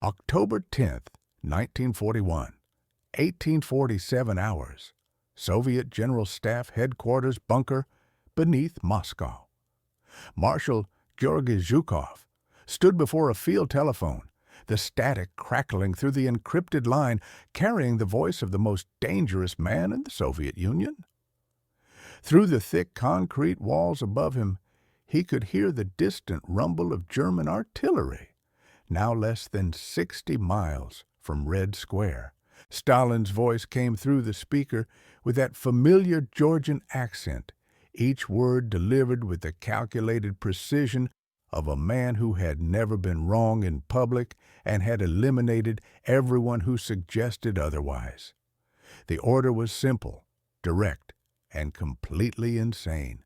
October 10th, 1941, 1847 hours, Soviet General Staff Headquarters bunker beneath Moscow. Marshal Georgy Zhukov stood before a field telephone, the static crackling through the encrypted line, carrying the voice of the most dangerous man in the Soviet Union. Through the thick concrete walls above him, he could hear the distant rumble of German artillery, now less than 60 miles from Red Square. Stalin's voice came through the speaker with that familiar Georgian accent, each word delivered with the calculated precision of a man who had never been wrong in public and had eliminated everyone who suggested otherwise. The order was simple, direct, and completely insane.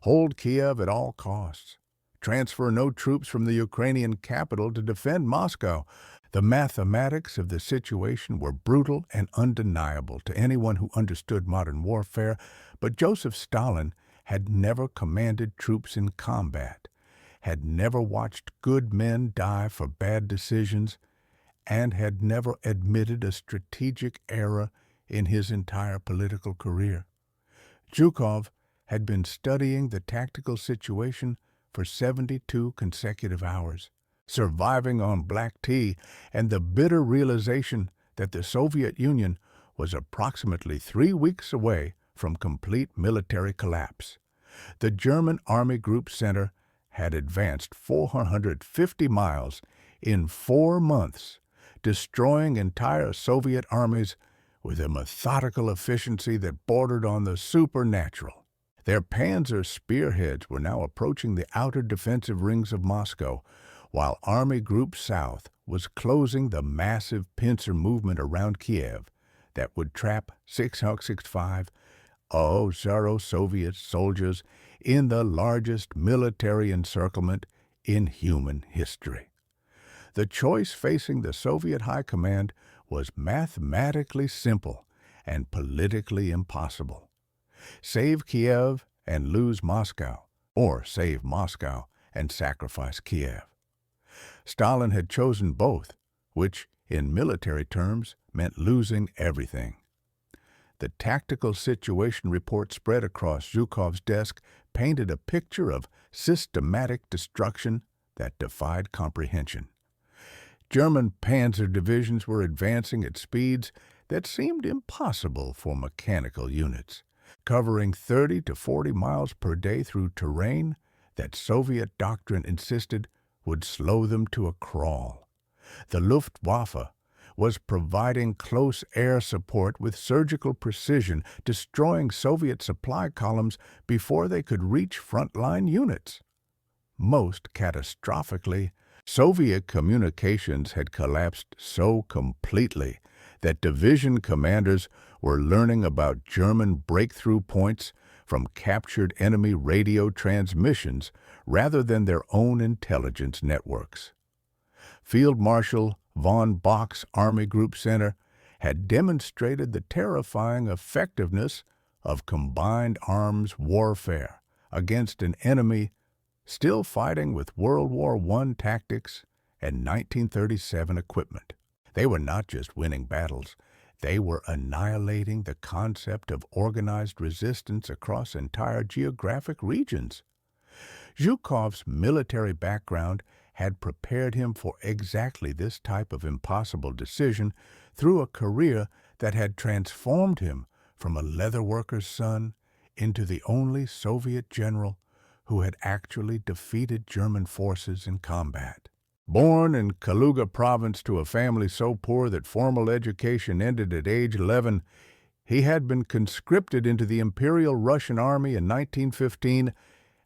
Hold Kiev at all costs. Transfer no troops from the Ukrainian capital to defend Moscow. The mathematics of the situation were brutal and undeniable to anyone who understood modern warfare, but Joseph Stalin had never commanded troops in combat, had never watched good men die for bad decisions, and had never admitted a strategic error in his entire political career. Zhukov had been studying the tactical situation for 72 consecutive hours, surviving on black tea and the bitter realization that the Soviet Union was approximately 3 weeks away from complete military collapse. The German Army Group Center had advanced 450 miles in 4 months, destroying entire Soviet armies with a methodical efficiency that bordered on the supernatural. Their Panzer spearheads were now approaching the outer defensive rings of Moscow, while Army Group South was closing the massive pincer movement around Kiev that would trap 665 Soviet soldiers in the largest military encirclement in human history. The choice facing the Soviet High Command was mathematically simple and politically impossible. Save Kiev and lose Moscow, or save Moscow and sacrifice Kiev. Stalin had chosen both, which, in military terms, meant losing everything. The tactical situation report spread across Zhukov's desk painted a picture of systematic destruction that defied comprehension. German panzer divisions were advancing at speeds that seemed impossible for mechanical units, covering 30 to 40 miles per day through terrain that Soviet doctrine insisted would slow them to a crawl. The Luftwaffe was providing close air support with surgical precision, destroying Soviet supply columns before they could reach frontline units. Most catastrophically, Soviet communications had collapsed so completely that division commanders were learning about German breakthrough points from captured enemy radio transmissions rather than their own intelligence networks. Field Marshal von Bock's Army Group Center had demonstrated the terrifying effectiveness of combined arms warfare against an enemy still fighting with World War I tactics and 1937 equipment. They were not just winning battles, they were annihilating the concept of organized resistance across entire geographic regions. Zhukov's military background had prepared him for exactly this type of impossible decision through a career that had transformed him from a leatherworker's son into the only Soviet general who had actually defeated German forces in combat. Born in Kaluga province to a family so poor that formal education ended at age 11, he had been conscripted into the Imperial Russian Army in 1915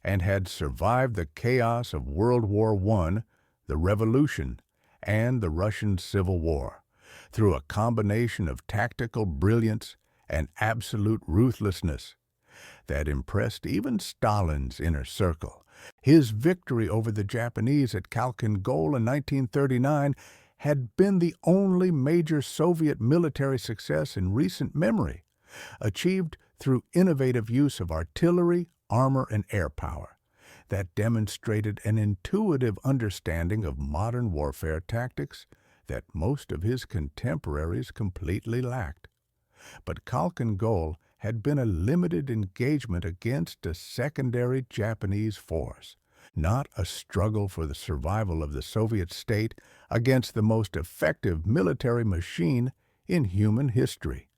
and had survived the chaos of World War I, the Revolution, and the Russian Civil War through a combination of tactical brilliance and absolute ruthlessness that impressed even Stalin's inner circle. His victory over the Japanese at Khalkhin Gol in 1939 had been the only major Soviet military success in recent memory, achieved through innovative use of artillery, armor, and air power that demonstrated an intuitive understanding of modern warfare tactics that most of his contemporaries completely lacked. But Khalkhin Gol had been a limited engagement against a secondary Japanese force, not a struggle for the survival of the Soviet state against the most effective military machine in human history.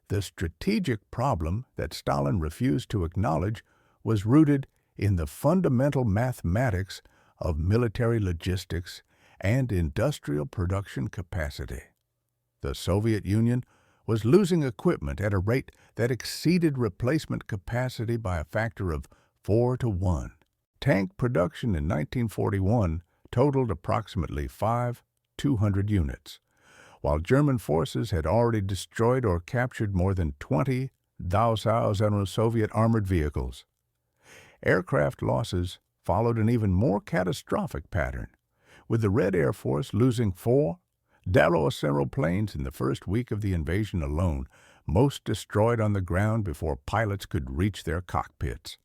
The strategic problem that Stalin refused to acknowledge was rooted in the fundamental mathematics of military logistics and industrial production capacity. The Soviet Union was losing equipment at a rate that exceeded replacement capacity by a factor of 4 to 1. Tank production in 1941 totaled approximately 200 units, while German forces had already destroyed or captured more than 20,000 Soviet armored vehicles. Aircraft losses followed an even more catastrophic pattern, with the Red Air Force losing 4 Dallos aeroplanes in the first week of the invasion alone, most destroyed on the ground before pilots could reach their cockpits.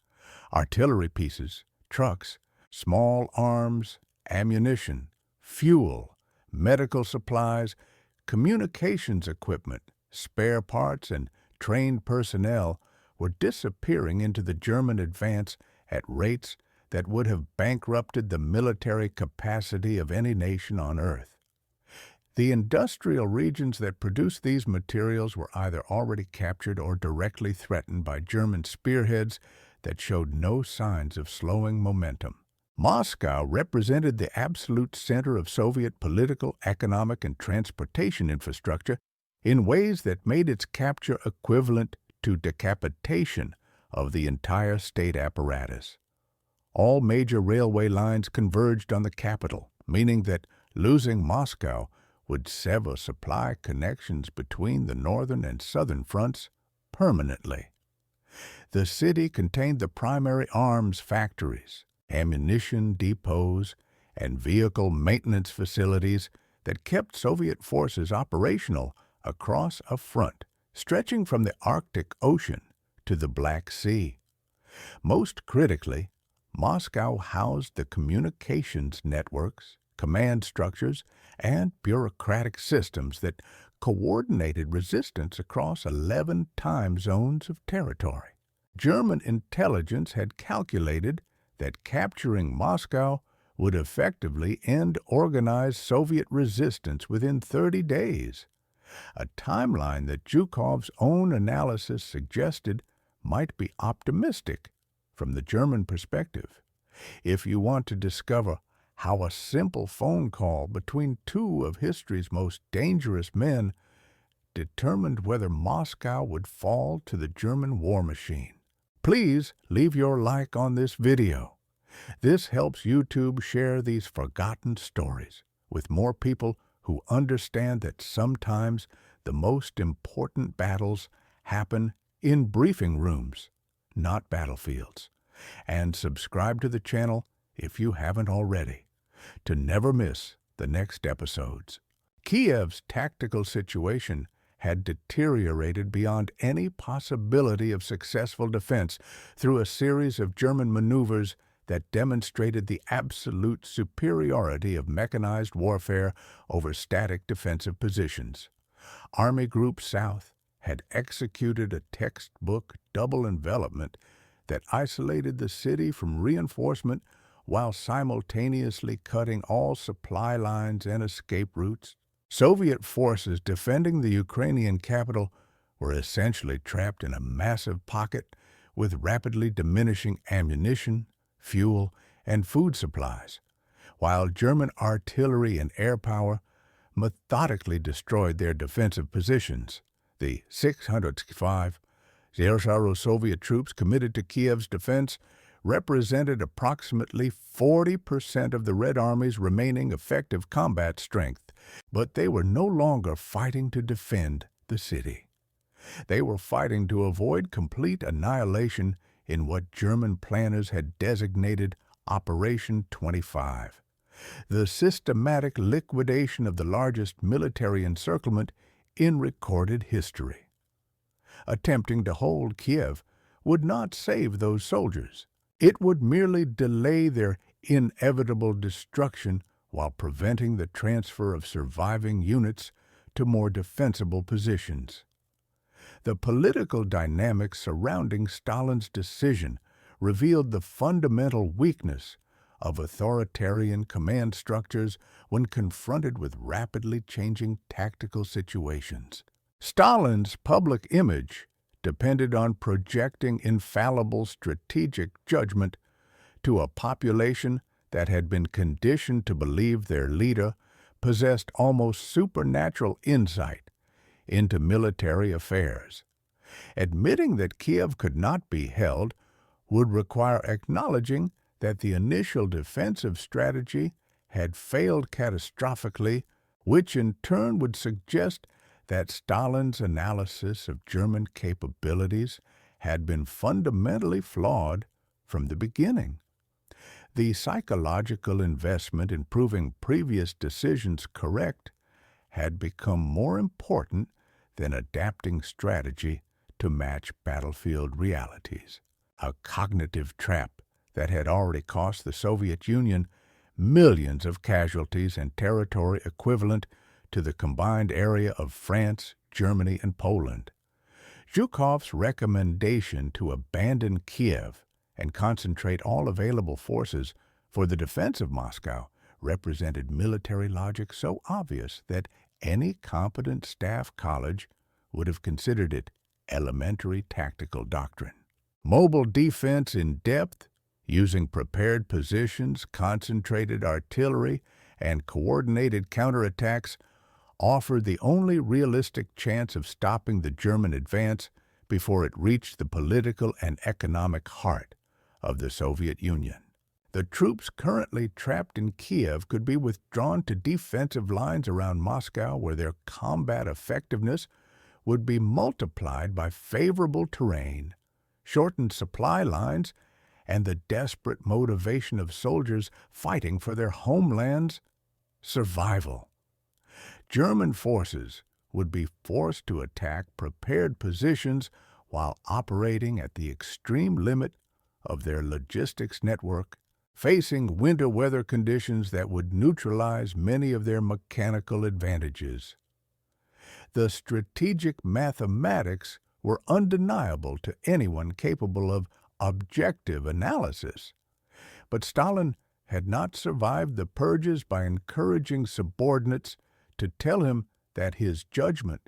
Artillery pieces, trucks, small arms, ammunition, fuel, medical supplies, communications equipment, spare parts, and trained personnel were disappearing into the German advance at rates that would have bankrupted the military capacity of any nation on earth. The industrial regions that produced these materials were either already captured or directly threatened by German spearheads that showed no signs of slowing momentum. Moscow represented the absolute center of Soviet political, economic, and transportation infrastructure in ways that made its capture equivalent to decapitation of the entire state apparatus. All major railway lines converged on the capital, meaning that losing Moscow would sever supply connections between the northern and southern fronts permanently. The city contained the primary arms factories, ammunition depots, and vehicle maintenance facilities that kept Soviet forces operational across a front stretching from the Arctic Ocean to the Black Sea. Most critically, Moscow housed the communications networks, command structures, and bureaucratic systems that coordinated resistance across 11 time zones of territory. German intelligence had calculated that capturing Moscow would effectively end organized Soviet resistance within 30 days, a timeline that Zhukov's own analysis suggested might be optimistic from the German perspective. If you want to discover how a simple phone call between two of history's most dangerous men determined whether Moscow would fall to the German war machine, please leave your like on this video. This helps YouTube share these forgotten stories with more people who understand that sometimes the most important battles happen in briefing rooms, not battlefields. And subscribe to the channel if you haven't already, to never miss the next episodes. Kiev's tactical situation had deteriorated beyond any possibility of successful defense through a series of German maneuvers that demonstrated the absolute superiority of mechanized warfare over static defensive positions. Army Group South had executed a textbook double envelopment that isolated the city from reinforcement while simultaneously cutting all supply lines and escape routes. Soviet forces defending the Ukrainian capital were essentially trapped in a massive pocket with rapidly diminishing ammunition, fuel, and food supplies, while German artillery and air power methodically destroyed their defensive positions. The 605 Soviet troops committed to Kiev's defense represented approximately 40% of the Red Army's remaining effective combat strength, but they were no longer fighting to defend the city. They were fighting to avoid complete annihilation in what German planners had designated Operation 25, the systematic liquidation of the largest military encirclement in recorded history. Attempting to hold Kiev would not save those soldiers. It would merely delay their inevitable destruction while preventing the transfer of surviving units to more defensible positions. The political dynamics surrounding Stalin's decision revealed the fundamental weakness of authoritarian command structures when confronted with rapidly changing tactical situations. Stalin's public image depended on projecting infallible strategic judgment to a population that had been conditioned to believe their leader possessed almost supernatural insight into military affairs. Admitting that Kiev could not be held would require acknowledging that the initial defensive strategy had failed catastrophically, which in turn would suggest that Stalin's analysis of German capabilities had been fundamentally flawed from the beginning. The psychological investment in proving previous decisions correct had become more important than adapting strategy to match battlefield realities, a cognitive trap that had already cost the Soviet Union millions of casualties and territory equivalent to the combined area of France, Germany, and Poland. Zhukov's recommendation to abandon Kiev and concentrate all available forces for the defense of Moscow represented military logic so obvious that any competent staff college would have considered it elementary tactical doctrine. Mobile defense in depth, using prepared positions, concentrated artillery, and coordinated counterattacks, offered the only realistic chance of stopping the German advance before it reached the political and economic heart of the Soviet Union. The troops currently trapped in Kiev could be withdrawn to defensive lines around Moscow where their combat effectiveness would be multiplied by favorable terrain, shortened supply lines, and the desperate motivation of soldiers fighting for their homeland's survival. German forces would be forced to attack prepared positions while operating at the extreme limit of their logistics network, facing winter weather conditions that would neutralize many of their mechanical advantages. The strategic mathematics were undeniable to anyone capable of objective analysis. But Stalin had not survived the purges by encouraging subordinates to tell him that his judgment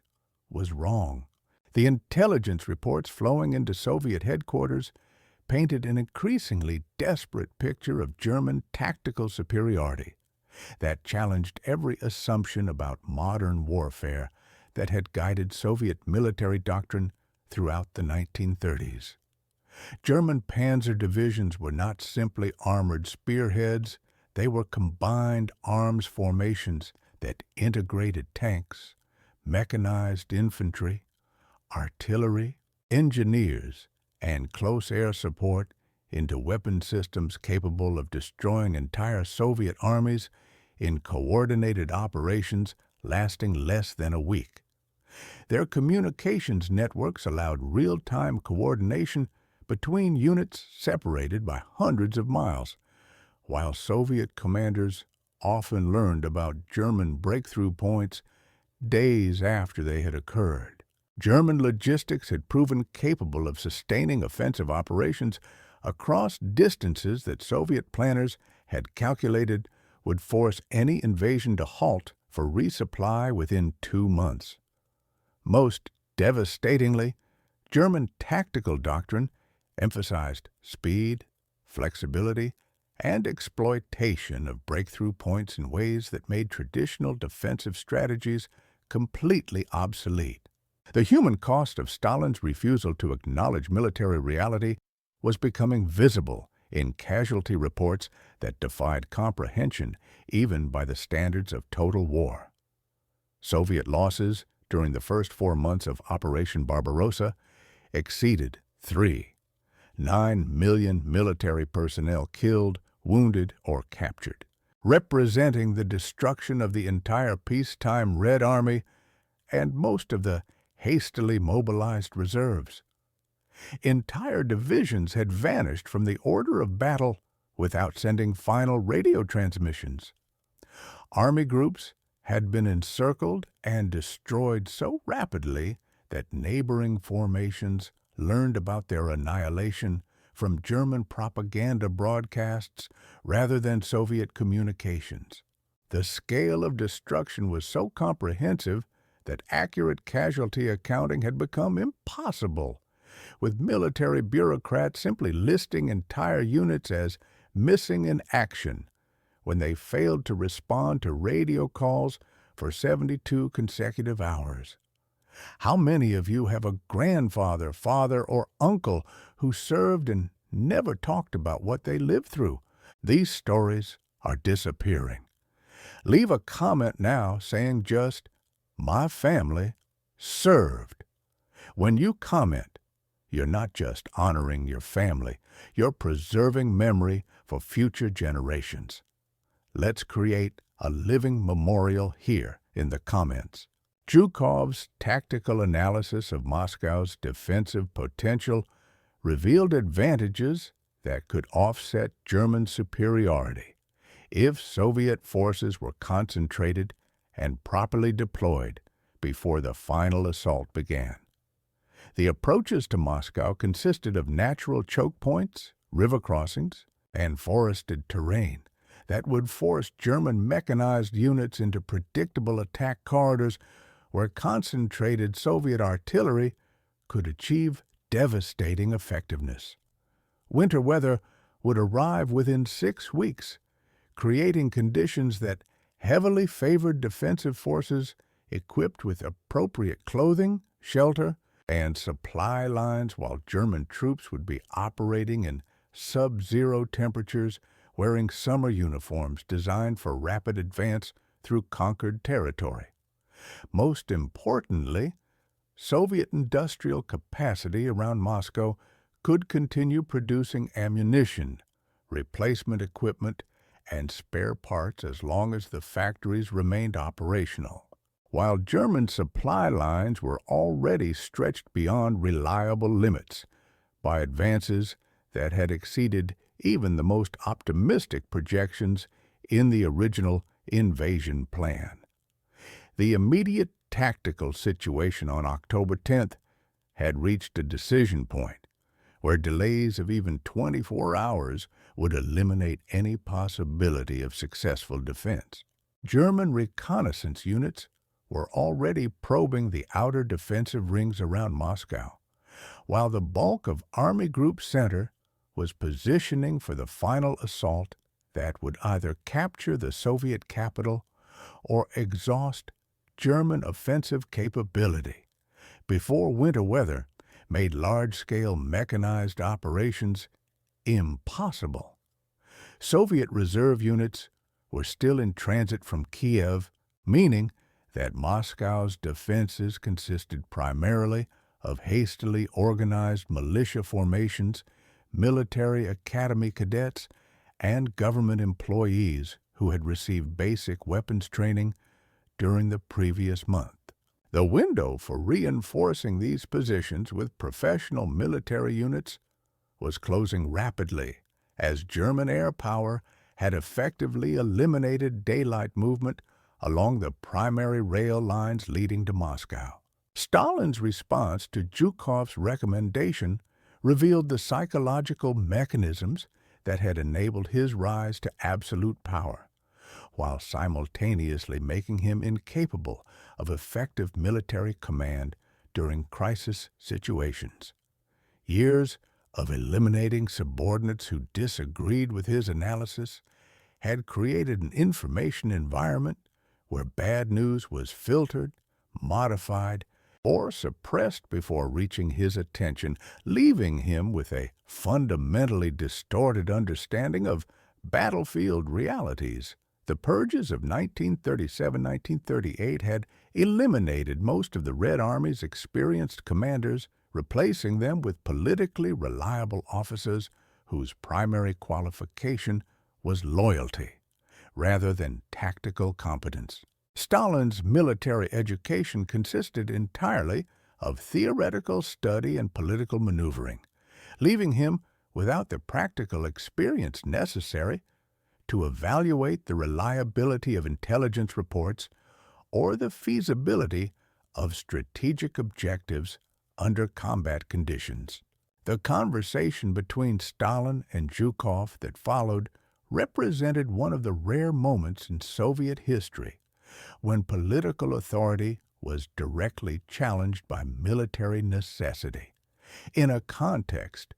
was wrong. The intelligence reports flowing into Soviet headquarters painted an increasingly desperate picture of German tactical superiority that challenged every assumption about modern warfare that had guided Soviet military doctrine throughout the 1930s. German panzer divisions were not simply armored spearheads, they were combined arms formations that integrated tanks, mechanized infantry, artillery, engineers, and close air support into weapon systems capable of destroying entire Soviet armies in coordinated operations lasting less than a week. Their communications networks allowed real-time coordination between units separated by hundreds of miles, while Soviet commanders often learned about German breakthrough points days after they had occurred. German logistics had proven capable of sustaining offensive operations across distances that Soviet planners had calculated would force any invasion to halt for resupply within 2 months. Most devastatingly, German tactical doctrine emphasized speed, flexibility, and exploitation of breakthrough points in ways that made traditional defensive strategies completely obsolete. The human cost of Stalin's refusal to acknowledge military reality was becoming visible in casualty reports that defied comprehension even by the standards of total war. Soviet losses during the first 4 months of Operation Barbarossa exceeded 9 million military personnel killed, wounded, or captured, representing the destruction of the entire peacetime Red Army and most of the hastily mobilized reserves. Entire divisions had vanished from the order of battle without sending final radio transmissions. Army groups had been encircled and destroyed so rapidly that neighboring formations learned about their annihilation from German propaganda broadcasts rather than Soviet communications. The scale of destruction was so comprehensive that accurate casualty accounting had become impossible, with military bureaucrats simply listing entire units as missing in action when they failed to respond to radio calls for 72 consecutive hours. How many of you have a grandfather, father, or uncle who served and never talked about what they lived through? These stories are disappearing. Leave a comment now saying just, "My family served." When you comment, you're not just honoring your family, you're preserving memory for future generations. Let's create a living memorial here in the comments. Zhukov's tactical analysis of Moscow's defensive potential revealed advantages that could offset German superiority if Soviet forces were concentrated and properly deployed before the final assault began. The approaches to Moscow consisted of natural choke points, river crossings, and forested terrain that would force German mechanized units into predictable attack corridors where concentrated Soviet artillery could achieve devastating effectiveness. Winter weather would arrive within 6 weeks, creating conditions that heavily favored defensive forces equipped with appropriate clothing, shelter, and supply lines, while German troops would be operating in sub-zero temperatures, wearing summer uniforms designed for rapid advance through conquered territory. Most importantly, Soviet industrial capacity around Moscow could continue producing ammunition, replacement equipment, and spare parts as long as the factories remained operational. While German supply lines were already stretched beyond reliable limits by advances that had exceeded even the most optimistic projections in the original invasion plan. The immediate tactical situation on October 10th had reached a decision point where delays of even 24 hours would eliminate any possibility of successful defense. German reconnaissance units were already probing the outer defensive rings around Moscow, while the bulk of Army Group Center was positioning for the final assault that would either capture the Soviet capital or exhaust German offensive capability before winter weather made large-scale mechanized operations impossible. Soviet reserve units were still in transit from Kiev, meaning that Moscow's defenses consisted primarily of hastily organized militia formations, military academy cadets, and government employees who had received basic weapons training during the previous month. The window for reinforcing these positions with professional military units was closing rapidly, as German air power had effectively eliminated daylight movement along the primary rail lines leading to Moscow. Stalin's response to Zhukov's recommendation revealed the psychological mechanisms that had enabled his rise to absolute power, while simultaneously making him incapable of effective military command during crisis situations. Years of eliminating subordinates who disagreed with his analysis had created an information environment where bad news was filtered, modified, or suppressed before reaching his attention, leaving him with a fundamentally distorted understanding of battlefield realities. The purges of 1937-1938 had eliminated most of the Red Army's experienced commanders, replacing them with politically reliable officers whose primary qualification was loyalty rather than tactical competence. Stalin's military education consisted entirely of theoretical study and political maneuvering, leaving him without the practical experience necessary to evaluate the reliability of intelligence reports or the feasibility of strategic objectives under combat conditions. The conversation between Stalin and Zhukov that followed represented one of the rare moments in Soviet history when political authority was directly challenged by military necessity, in a context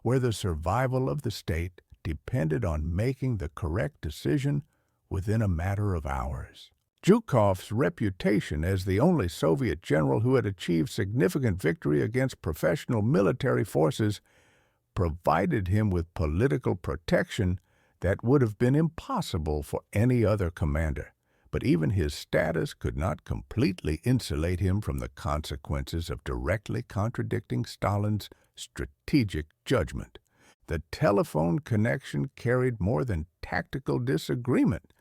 where the survival of the state depended on making the correct decision within a matter of hours. Zhukov's reputation as the only Soviet general who had achieved significant victory against professional military forces provided him with political protection that would have been impossible for any other commander. But even his status could not completely insulate him from the consequences of directly contradicting Stalin's strategic judgment. The telephone connection carried more than tactical disagreement.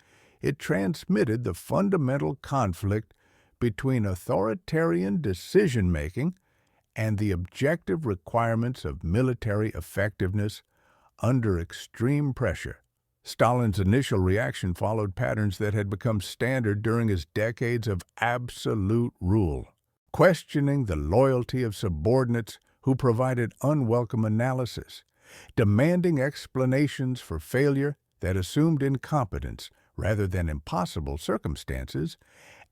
It transmitted the fundamental conflict between authoritarian decision-making and the objective requirements of military effectiveness under extreme pressure. Stalin's initial reaction followed patterns that had become standard during his decades of absolute rule, questioning the loyalty of subordinates who provided unwelcome analysis, demanding explanations for failure that assumed incompetence rather than impossible circumstances,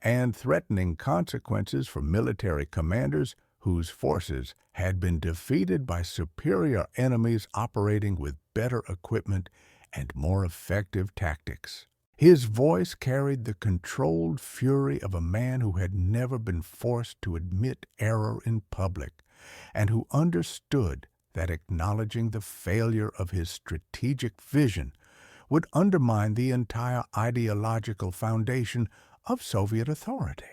and threatening consequences for military commanders whose forces had been defeated by superior enemies operating with better equipment and more effective tactics. His voice carried the controlled fury of a man who had never been forced to admit error in public, and who understood that acknowledging the failure of his strategic vision would undermine the entire ideological foundation of Soviet authority.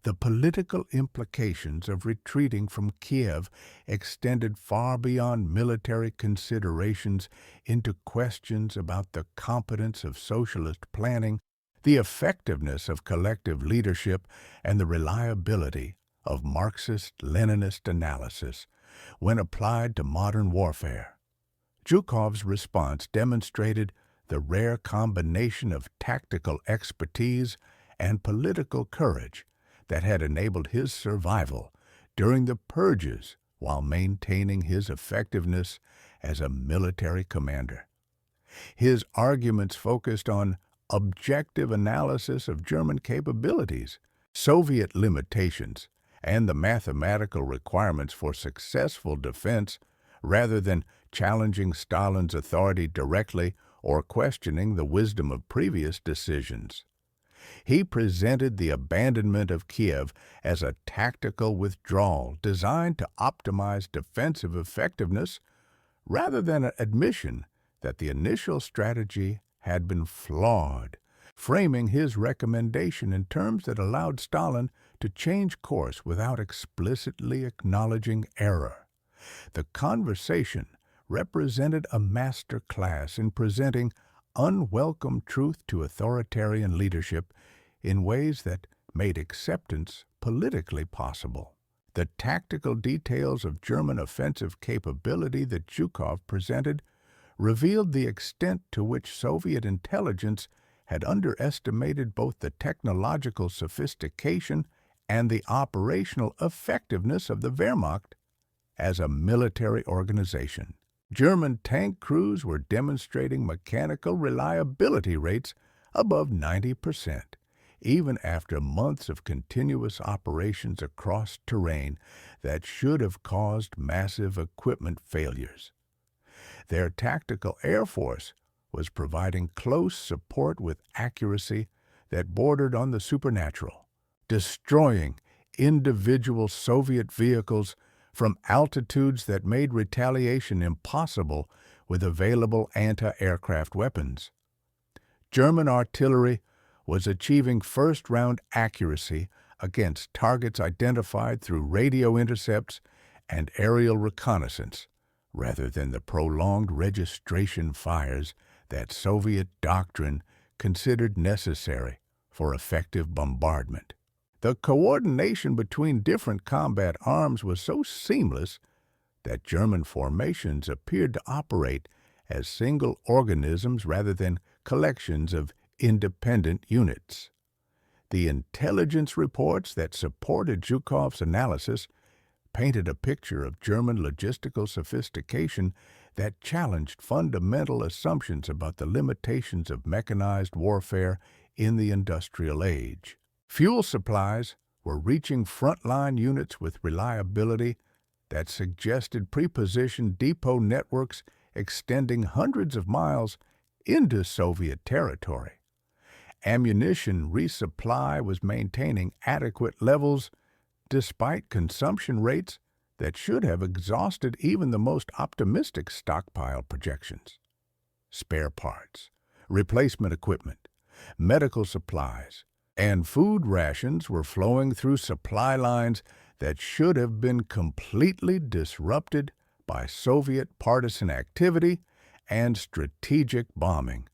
The political implications of retreating from Kiev extended far beyond military considerations into questions about the competence of socialist planning, the effectiveness of collective leadership, and the reliability of Marxist-Leninist analysis when applied to modern warfare. Zhukov's response demonstrated the rare combination of tactical expertise and political courage that had enabled his survival during the purges while maintaining his effectiveness as a military commander. His arguments focused on objective analysis of German capabilities, Soviet limitations, and the mathematical requirements for successful defense rather than challenging Stalin's authority directly or questioning the wisdom of previous decisions. He presented the abandonment of Kiev as a tactical withdrawal designed to optimize defensive effectiveness rather than an admission that the initial strategy had been flawed, framing his recommendation in terms that allowed Stalin to change course without explicitly acknowledging error. The conversation represented a master class in presenting unwelcome truth to authoritarian leadership in ways that made acceptance politically possible. The tactical details of German offensive capability that Zhukov presented revealed the extent to which Soviet intelligence had underestimated both the technological sophistication and the operational effectiveness of the Wehrmacht as a military organization. German tank crews were demonstrating mechanical reliability rates above 90%, even after months of continuous operations across terrain that should have caused massive equipment failures. Their tactical air force was providing close support with accuracy that bordered on the supernatural, destroying individual Soviet vehicles from altitudes that made retaliation impossible with available anti-aircraft weapons. German artillery was achieving first-round accuracy against targets identified through radio intercepts and aerial reconnaissance, rather than the prolonged registration fires that Soviet doctrine considered necessary for effective bombardment. The coordination between different combat arms was so seamless that German formations appeared to operate as single organisms rather than collections of independent units. The intelligence reports that supported Zhukov's analysis painted a picture of German logistical sophistication that challenged fundamental assumptions about the limitations of mechanized warfare in the industrial age. Fuel supplies were reaching frontline units with reliability that suggested prepositioned depot networks extending hundreds of miles into Soviet territory. Ammunition resupply was maintaining adequate levels despite consumption rates that should have exhausted even the most optimistic stockpile projections. Spare parts, replacement equipment, medical supplies, and food rations were flowing through supply lines that should have been completely disrupted by Soviet partisan activity and strategic bombing.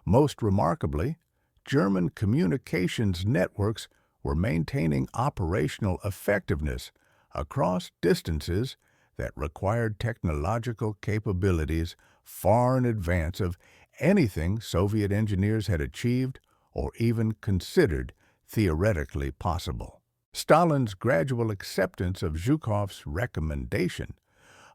Most remarkably, German communications networks were maintaining operational effectiveness across distances that required technological capabilities far in advance of anything Soviet engineers had achieved or even considered theoretically possible. Stalin's gradual acceptance of Zhukov's recommendation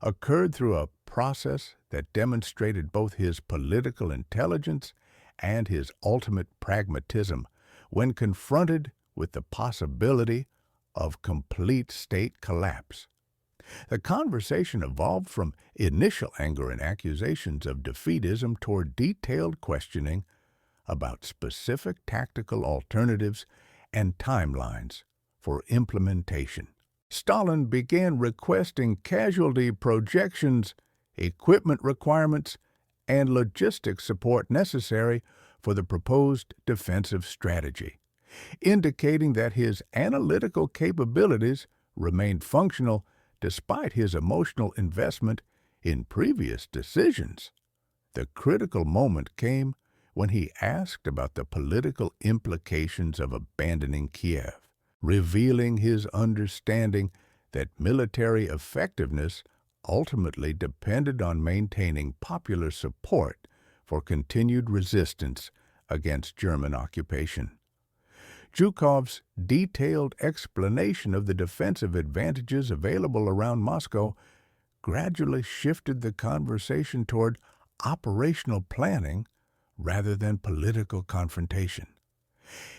occurred through a process that demonstrated both his political intelligence and his ultimate pragmatism when confronted with the possibility of complete state collapse. The conversation evolved from initial anger and accusations of defeatism toward detailed questioning about specific tactical alternatives and timelines for implementation. Stalin began requesting casualty projections, equipment requirements, and logistics support necessary for the proposed defensive strategy, indicating that his analytical capabilities remained functional despite his emotional investment in previous decisions. The critical moment came when he asked about the political implications of abandoning Kiev, revealing his understanding that military effectiveness ultimately depended on maintaining popular support for continued resistance against German occupation. Zhukov's detailed explanation of the defensive advantages available around Moscow gradually shifted the conversation toward operational planning rather than political confrontation.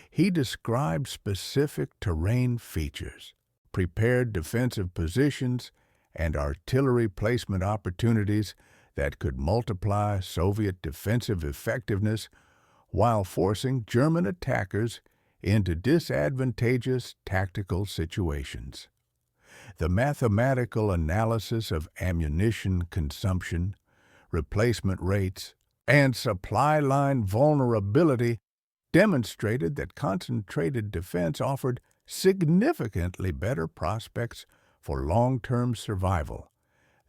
He described specific terrain features, prepared defensive positions, and artillery placement opportunities that could multiply Soviet defensive effectiveness while forcing German attackers into disadvantageous tactical situations. The mathematical analysis of ammunition consumption, replacement rates, and supply line vulnerability demonstrated that concentrated defense offered significantly better prospects for long-term survival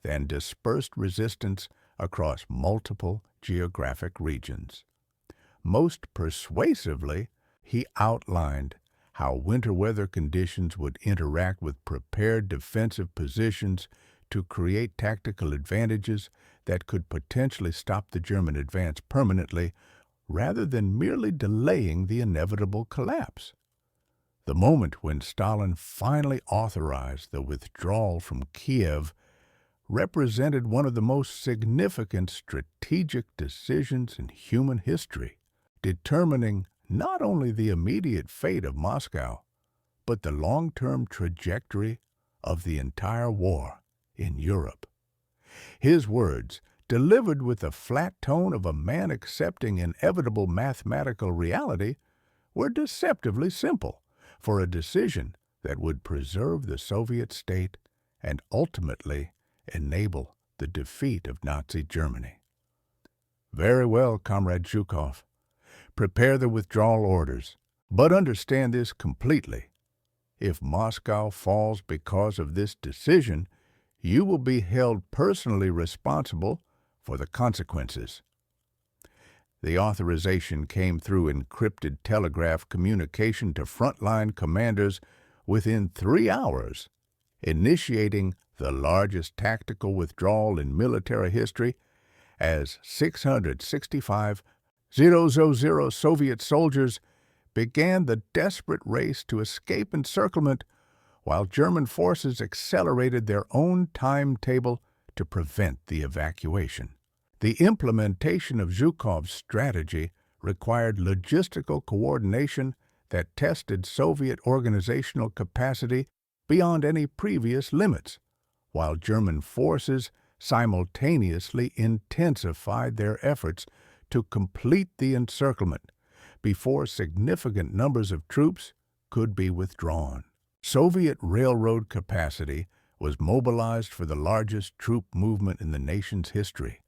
than dispersed resistance across multiple geographic regions. Most persuasively, he outlined how winter weather conditions would interact with prepared defensive positions to create tactical advantages that could potentially stop the German advance permanently rather than merely delaying the inevitable collapse. The moment when Stalin finally authorized the withdrawal from Kiev represented one of the most significant strategic decisions in human history, determining not only the immediate fate of Moscow, but the long-term trajectory of the entire war in Europe. His words, delivered with the flat tone of a man accepting inevitable mathematical reality, were deceptively simple for a decision that would preserve the Soviet state and ultimately enable the defeat of Nazi Germany. Very well, Comrade Zhukov. Prepare the withdrawal orders, but understand this completely. If Moscow falls because of this decision, you will be held personally responsible for the consequences. The authorization came through encrypted telegraph communication to frontline commanders within 3 hours, initiating the largest tactical withdrawal in military history as 665 Zero Soviet soldiers began the desperate race to escape encirclement while German forces accelerated their own timetable to prevent the evacuation. The implementation of Zhukov's strategy required logistical coordination that tested Soviet organizational capacity beyond any previous limits, while German forces simultaneously intensified their efforts to complete the encirclement before significant numbers of troops could be withdrawn. Soviet railroad capacity was mobilized for the largest troop movement in the nation's history,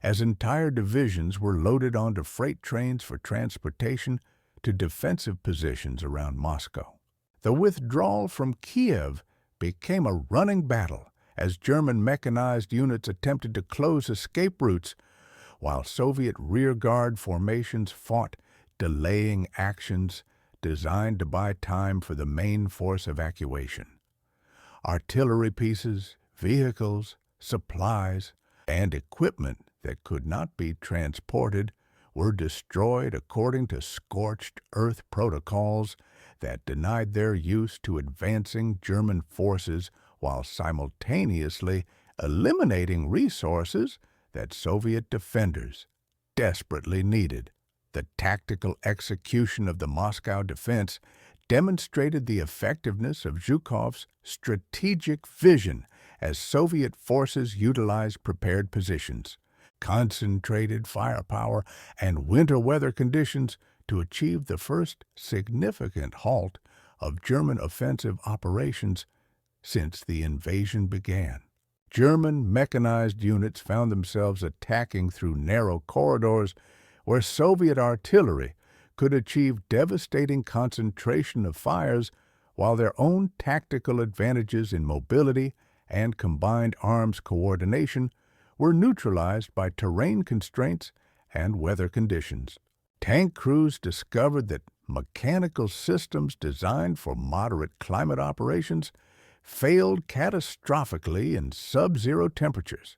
as entire divisions were loaded onto freight trains for transportation to defensive positions around Moscow. The withdrawal from Kiev became a running battle as German mechanized units attempted to close escape routes, while Soviet rearguard formations fought delaying actions designed to buy time for the main force evacuation. Artillery pieces, vehicles, supplies, and equipment that could not be transported were destroyed according to scorched earth protocols that denied their use to advancing German forces while simultaneously eliminating resources that Soviet defenders desperately needed. The tactical execution of the Moscow defense demonstrated the effectiveness of Zhukov's strategic vision as Soviet forces utilized prepared positions, concentrated firepower, and winter weather conditions to achieve the first significant halt of German offensive operations since the invasion began. German mechanized units found themselves attacking through narrow corridors where Soviet artillery could achieve devastating concentration of fires, while their own tactical advantages in mobility and combined arms coordination were neutralized by terrain constraints and weather conditions. Tank crews discovered that mechanical systems designed for moderate climate operations failed catastrophically in sub-zero temperatures,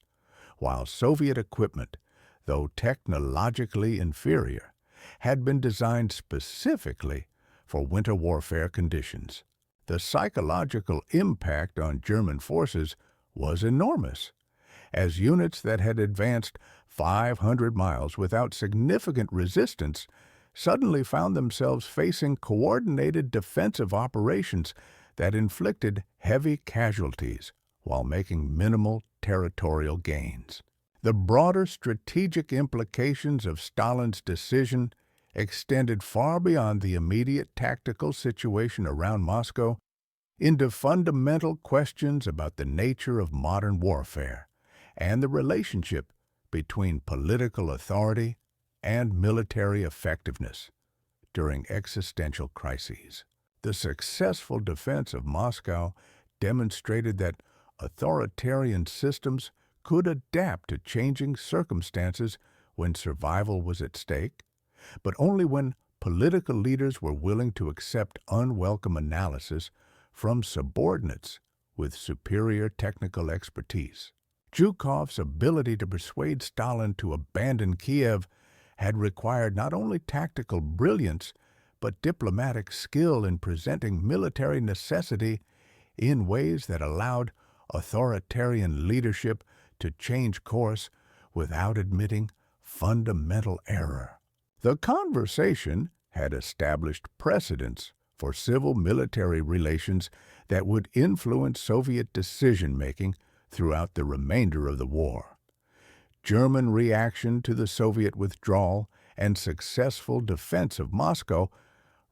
while Soviet equipment, though technologically inferior, had been designed specifically for winter warfare conditions. The psychological impact on German forces was enormous, as units that had advanced 500 miles without significant resistance suddenly found themselves facing coordinated defensive operations that inflicted heavy casualties while making minimal territorial gains. The broader strategic implications of Stalin's decision extended far beyond the immediate tactical situation around Moscow into fundamental questions about the nature of modern warfare and the relationship between political authority and military effectiveness during existential crises. The successful defense of Moscow demonstrated that authoritarian systems could adapt to changing circumstances when survival was at stake, but only when political leaders were willing to accept unwelcome analysis from subordinates with superior technical expertise. Zhukov's ability to persuade Stalin to abandon Kiev had required not only tactical brilliance, but diplomatic skill in presenting military necessity in ways that allowed authoritarian leadership to change course without admitting fundamental error. The conversation had established precedents for civil-military relations that would influence Soviet decision-making throughout the remainder of the war. German reaction to the Soviet withdrawal and successful defense of Moscow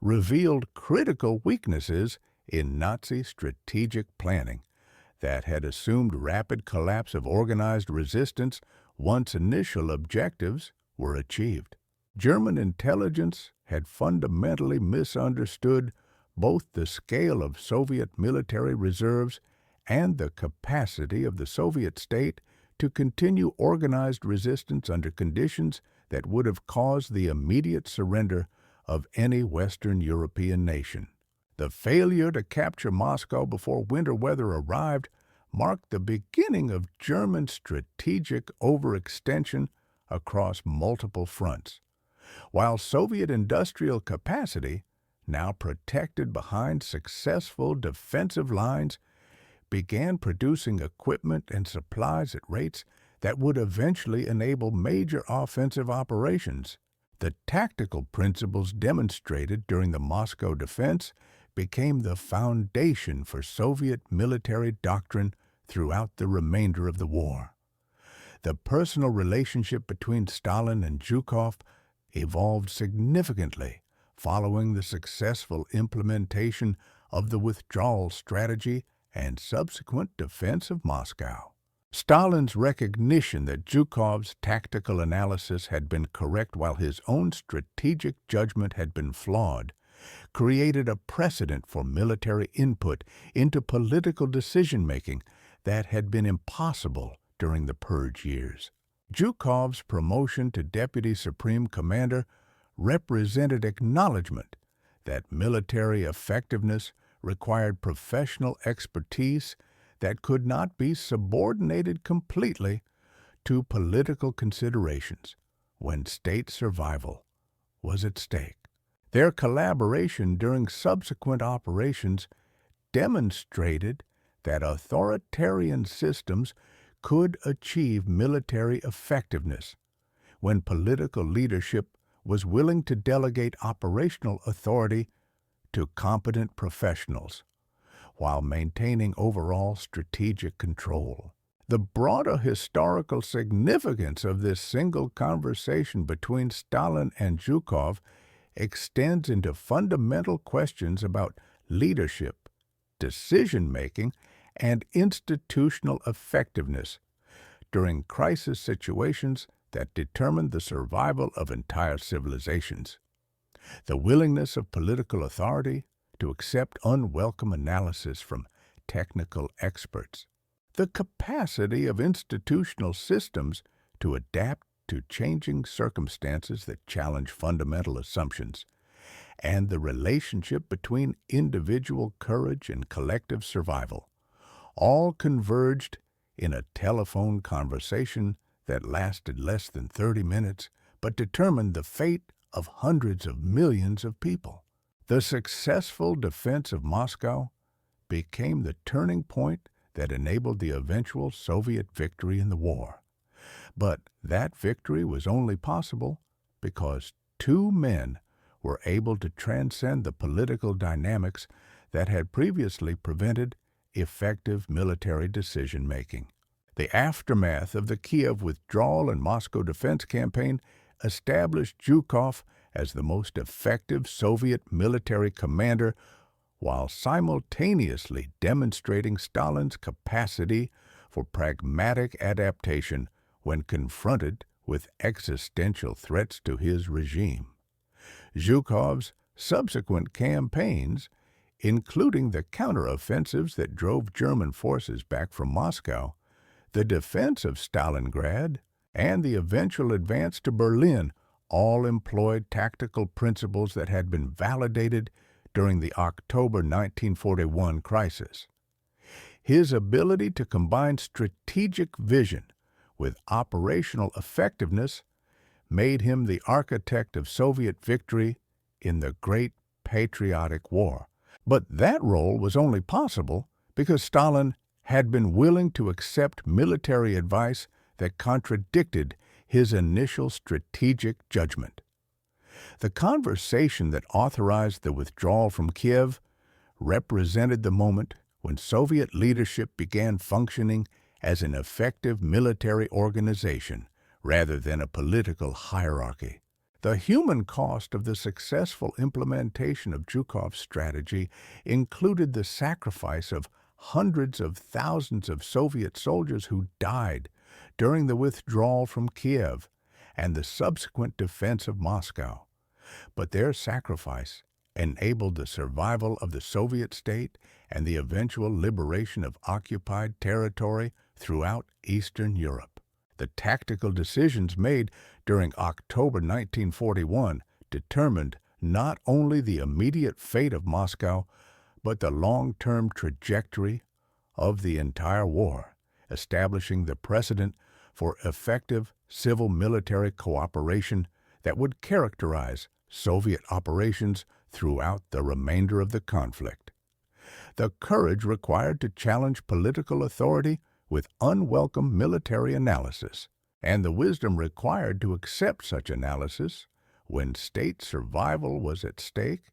revealed critical weaknesses in Nazi strategic planning that had assumed rapid collapse of organized resistance once initial objectives were achieved. German intelligence had fundamentally misunderstood both the scale of Soviet military reserves and the capacity of the Soviet state to continue organized resistance under conditions that would have caused the immediate surrender of any Western European nation. The failure to capture Moscow before winter weather arrived marked the beginning of German strategic overextension across multiple fronts, while Soviet industrial capacity, now protected behind successful defensive lines, began producing equipment and supplies at rates that would eventually enable major offensive operations. The tactical principles demonstrated during the Moscow defense became the foundation for Soviet military doctrine throughout the remainder of the war. The personal relationship between Stalin and Zhukov evolved significantly following the successful implementation of the withdrawal strategy and subsequent defense of Moscow. Stalin's recognition that Zhukov's tactical analysis had been correct while his own strategic judgment had been flawed created a precedent for military input into political decision-making that had been impossible during the Purge years. Zhukov's promotion to Deputy Supreme Commander represented acknowledgment that military effectiveness required professional expertise that could not be subordinated completely to political considerations when state survival was at stake. Their collaboration during subsequent operations demonstrated that authoritarian systems could achieve military effectiveness when political leadership was willing to delegate operational authority to competent professionals while maintaining overall strategic control. The broader historical significance of this single conversation between Stalin and Zhukov extends into fundamental questions about leadership, decision-making, and institutional effectiveness during crisis situations that determined the survival of entire civilizations. The willingness of political authority to accept unwelcome analysis from technical experts, the capacity of institutional systems to adapt to changing circumstances that challenge fundamental assumptions, and the relationship between individual courage and collective survival, all converged in a telephone conversation that lasted less than 30 minutes but determined the fate of hundreds of millions of people. The successful defense of Moscow became the turning point that enabled the eventual Soviet victory in the war. But that victory was only possible because two men were able to transcend the political dynamics that had previously prevented effective military decision-making. The aftermath of the Kiev withdrawal and Moscow defense campaign established Zhukov as the most effective Soviet military commander while simultaneously demonstrating Stalin's capacity for pragmatic adaptation when confronted with existential threats to his regime. Zhukov's subsequent campaigns, including the counteroffensives that drove German forces back from Moscow, the defense of Stalingrad, and the eventual advance to Berlin, all employed tactical principles that had been validated during the October 1941 crisis. His ability to combine strategic vision with operational effectiveness made him the architect of Soviet victory in the Great Patriotic War. But that role was only possible because Stalin had been willing to accept military advice that contradicted his initial strategic judgment. The conversation that authorized the withdrawal from Kiev represented the moment when Soviet leadership began functioning as an effective military organization rather than a political hierarchy. The human cost of the successful implementation of Zhukov's strategy included the sacrifice of hundreds of thousands of Soviet soldiers who died during the withdrawal from Kiev and the subsequent defense of Moscow. But their sacrifice enabled the survival of the Soviet state and the eventual liberation of occupied territory throughout Eastern Europe. The tactical decisions made during October 1941 determined not only the immediate fate of Moscow, but the long-term trajectory of the entire war, establishing the precedent for effective civil-military cooperation that would characterize Soviet operations throughout the remainder of the conflict. The courage required to challenge political authority with unwelcome military analysis, and the wisdom required to accept such analysis when state survival was at stake,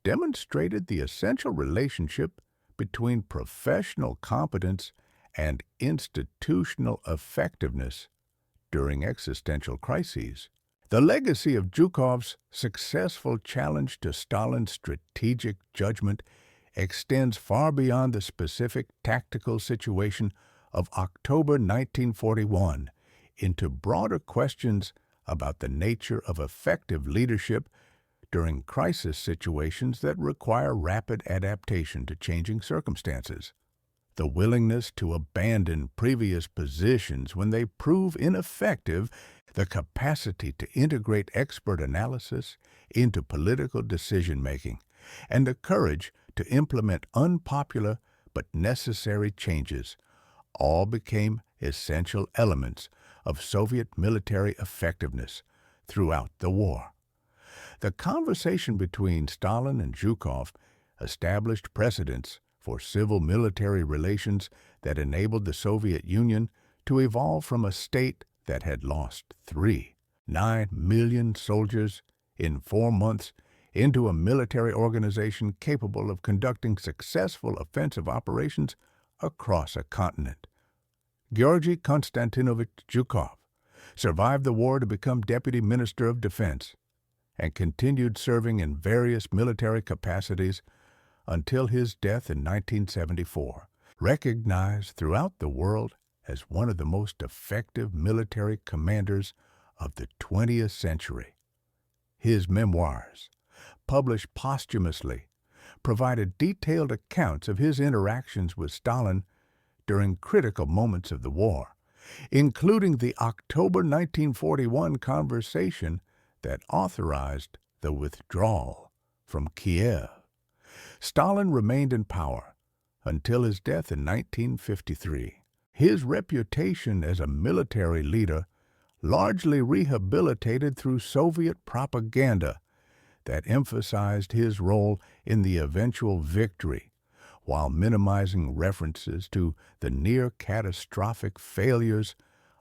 demonstrated the essential relationship between professional competence and institutional effectiveness during existential crises. The legacy of Zhukov's successful challenge to Stalin's strategic judgment extends far beyond the specific tactical situation of October 1941 into broader questions about the nature of effective leadership during crisis situations that require rapid adaptation to changing circumstances. The willingness to abandon previous positions when they prove ineffective, the capacity to integrate expert analysis into political decision-making, and the courage to implement unpopular but necessary changes all became essential elements of Soviet military effectiveness throughout the war. The conversation between Stalin and Zhukov established precedents for civil-military relations that enabled the Soviet Union to evolve from a state that had lost 9 million soldiers in 4 months into a military organization capable of conducting successful offensive operations across a continent. Georgy Konstantinovich Zhukov survived the war to become Deputy Minister of Defense and continued serving in various military capacities until his death in 1974, recognized throughout the world as one of the most effective military commanders of the 20th century. His memoirs, published posthumously, provided detailed accounts of his interactions with Stalin during critical moments of the war, including the October 1941 conversation that authorized the withdrawal from Kiev. Stalin remained in power until his death in 1953. His reputation as a military leader largely rehabilitated through Soviet propaganda that emphasized his role in the eventual victory while minimizing references to the near-catastrophic failures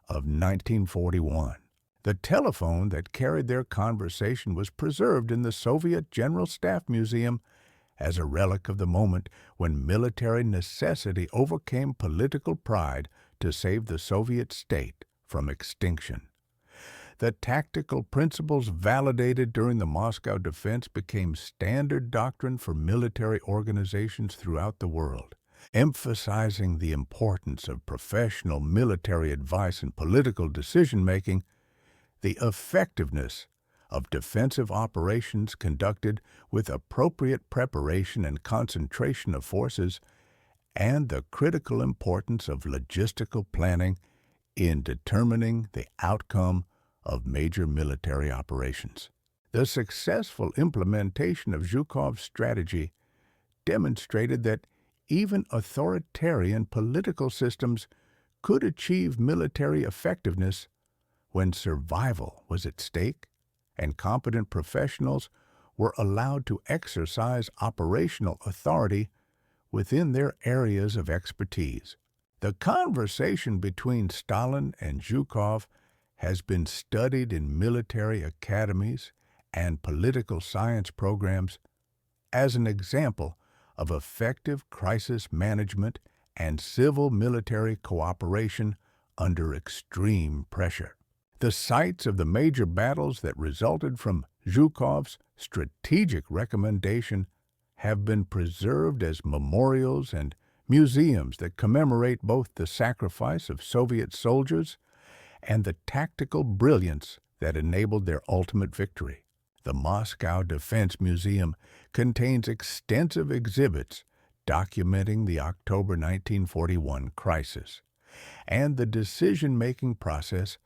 of 1941. The telephone that carried their conversation was preserved in the Soviet General Staff Museum as a relic of the moment when military necessity overcame political pride to save the Soviet state from extinction. The tactical principles validated during the Moscow defense became standard doctrine for military organizations throughout the world, emphasizing the importance of professional military advice and political decision-making, the effectiveness of defensive operations conducted with appropriate preparation and concentration of forces, and the critical importance of logistical planning in determining the outcome of major military operations. The successful implementation of Zhukov's strategy demonstrated that even authoritarian political systems could achieve military effectiveness when survival was at stake and competent professionals were allowed to exercise operational authority within their areas of expertise. The conversation between Stalin and Zhukov has been studied in military academies and political science programs as an example of effective crisis management and civil-military cooperation under extreme pressure. The sites of the major battles that resulted from Zhukov's strategic recommendation have been preserved as memorials and museums that commemorate both the sacrifice of Soviet soldiers and the tactical brilliance that enabled their ultimate victory. The Moscow Defense Museum contains extensive exhibits documenting the October 1941 crisis and the decision-making process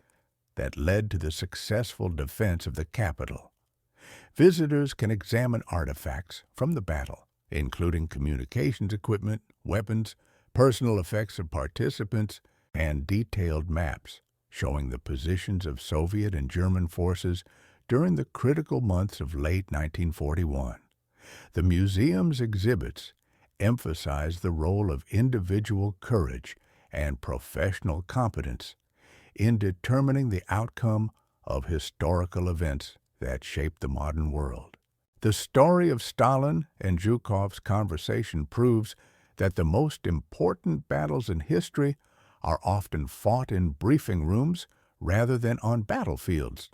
that led to the successful defense of the capital. Visitors can examine artifacts from the battle, including communications equipment, weapons, personal effects of participants, and detailed maps showing the positions of Soviet and German forces during the critical months of late 1941. The museum's exhibits emphasize the role of individual courage and professional competence in determining the outcome of historical events that shaped the modern world. The story of Stalin and Zhukov's conversation proves that the most important battles in history are often fought in briefing rooms rather than on battlefields,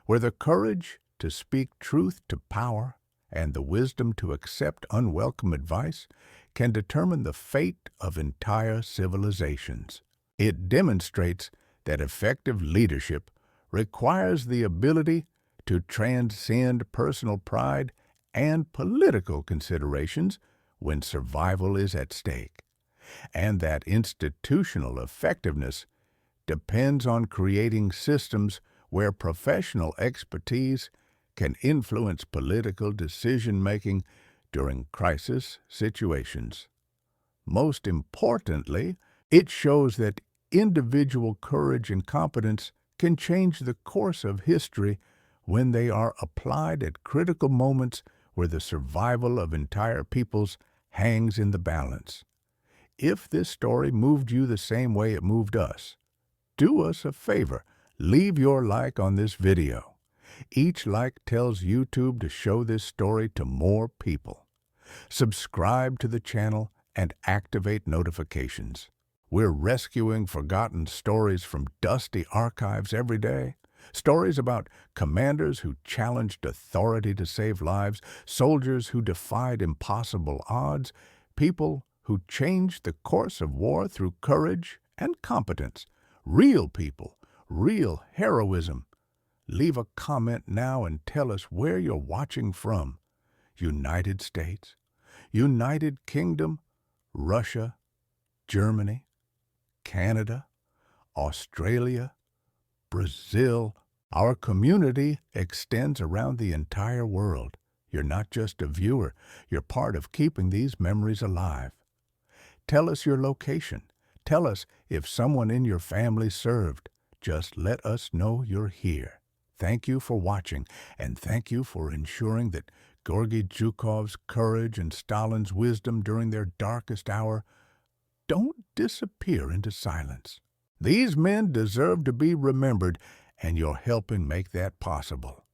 where the courage to speak truth to power and the wisdom to accept unwelcome advice can determine the fate of entire civilizations. It demonstrates that effective leadership requires the ability to transcend personal pride and political considerations when survival is at stake, and that institutional effectiveness depends on creating systems where professional expertise can influence political decision-making during crisis situations. Most importantly, it shows that individual courage and competence can change the course of history when they are applied at critical moments where the survival of entire peoples hangs in the balance. If this story moved you the same way it moved us, do us a favor, leave your like on this video. Each like tells YouTube to show this story to more people. Subscribe to the channel and activate notifications. We're rescuing forgotten stories from dusty archives every day. Stories about commanders who challenged authority to save lives, soldiers who defied impossible odds, people who changed the course of war through courage and competence. Real people, real heroism. Leave a comment now and tell us where you're watching from. United States, United Kingdom, Russia, Germany, Canada, Australia, Brazil. Our community extends around the entire world. You're not just a viewer, you're part of keeping these memories alive. Tell us your location. Tell us if someone in your family served. Just let us know you're here. Thank you for watching, and thank you for ensuring that Georgy Zhukov's courage and Stalin's wisdom during their darkest hour don't disappear into silence. These men deserve to be remembered, and you're helping make that possible.